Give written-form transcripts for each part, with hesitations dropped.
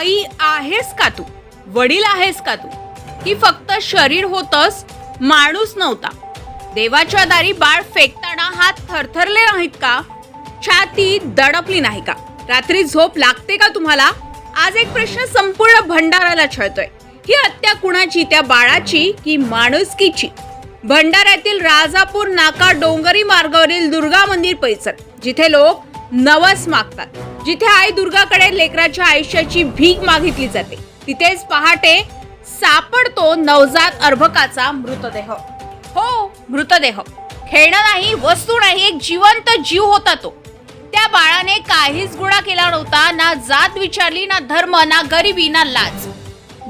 आई आहेस का तू? वडील आहेस का तू? की फक्त शरीर होतस, माणूस नव्हता? देवाच्या दारी बाळ फेकताना हात थरथरले नाहीत का? छाती दडपली नाही का? रात्री झोप लागते का तुम्हाला? आज एक प्रश्न संपूर्ण भंडाराला छळतोय. ही हत्या कुणाची, त्या बाळाची की माणुसकीची? भंडाऱ्यातील राजापूर नाका डोंगरी मार्गावरील दुर्गा मंदिर परिसर, जिथे लोक नवस मागतात, जिथे आई दुर्गाकडे लेकराच्या आयुष्याची भीक मागितली जाते, तिथेच पहाटे सापडतो नवजात अर्भकाचा मृतदेह. हो, मृतदेह. खेळणं नाही, वस्तू नाही, एक जिवंत जीव होता तो. त्या बाळाने काहीच गुन्हा केला नव्हता. ना जात विचारली, ना धर्म, ना गरिबी, ना लाज.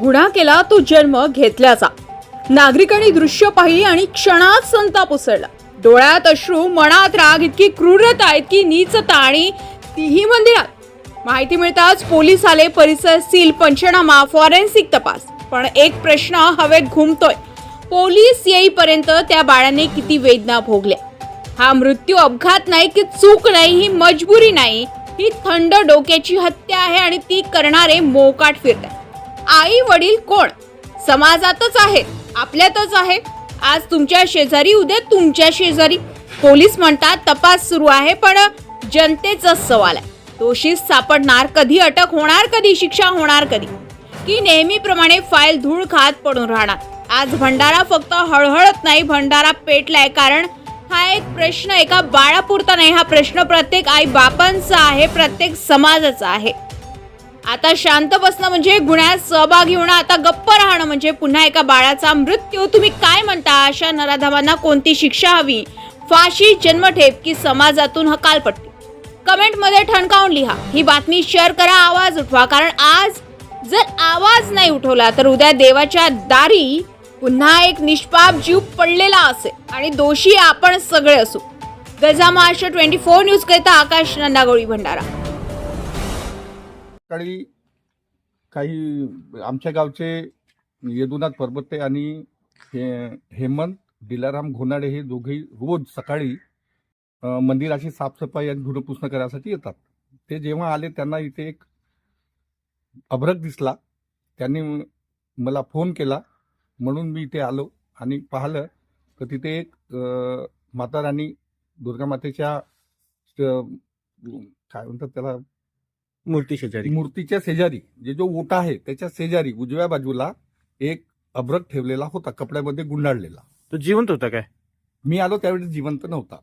गुन्हा केला तो जन्म घेतल्याचा. नागरिकांनी दृश्य पाहिली आणि क्षणात संताप उसळला. डोळ्यात अश्रू, मनात राग, इतकी क्रूरता, इतकी नीचता, आणि तीही मंदिरात. माहिती मिळताच पोलीस आले, परिसर सील, पंचनामा, फॉरेन्सिक तपास. पण एक प्रश्न हवेत घुमतोय. पोलीस येईपर्यंत त्या बाळाने किती वेदना भोगल्या? हा मृत्यू अपघात नाही, की चूक नाही, ही मजबुरी नाही, ही थंड डोक्याची हत्या आहे. आणि ती करणारे मोकाट फिरतात. आई वडील कोण? समाजातच आहेत, आपल्यातच आहे. आज तुमच्या शेजारी, उद्या तुमच्या शेजारी. पोलीस म्हणतात तपास सुरू आहे, पण जनतेचा सवाल आहे, दोषी सापडणार कधी? अटक होणार कधी? शिक्षा होणार कधी? की नेहमीप्रमाणे फाईल धूळ खात पडून राहणार? आज भंडारा फक्त हळहळत नाही, भंडारा पेटलाय. कारण हा एक प्रश्न एका बाळापुरता नाही, हा प्रश्न प्रत्येक आई बापांचा आहे, प्रत्येक समाजाचा आहे. आता शांत बसणं म्हणजे गुन्ह्यात सहभागी होणं, आता गप्प राहणं म्हणजे पुन्हा एका बाळाचा मृत्यू. तुम्ही काय म्हणता? अशा नराधमांना कोणती शिक्षा हवी? फाशी, जन्मठेप, की समाजातून हकालपट्टी? कमेंटमध्ये ठणकावून लिहा. ही बातमी शेअर करा, आवाज उठवा. कारण आज जर आवाज नाही उठवला तर उद्या देवाच्या दारी पुन्हा एक निष्पाप जीव पडलेला असेल, आणि दोषी आपण सगळे असू. गजा महाराष्ट्र 24 न्यूज करता आकाश नंदागोळी, भंडारा. सकाळी काही आमच्या गावचे यदुनाथ परबते आणि हेमंत दिलाराम घोनाडे हे दोघेही रोज सकाळी मंदिराची साफसफाई आणि धुणं पुसणं करण्यासाठी येतात. ते जेव्हा आले त्यांना इथे एक अभ्रक दिसला. त्यांनी मला फोन केला, म्हणून मी इथे आलो आणि पाहिलं तर तिथे एक माता राणी दुर्गा मातेच्या काय म्हणतात त्याला, मूर्तीच्या शेजारी जे जो ओटा आहे त्याच्या शेजारी उजव्या बाजूला एक अभ्रक ठेवलेला होता, कपड्यामध्ये गुंडाळलेला. तो जिवंत होता काय? मी आलो त्यावेळी जिवंत नव्हता.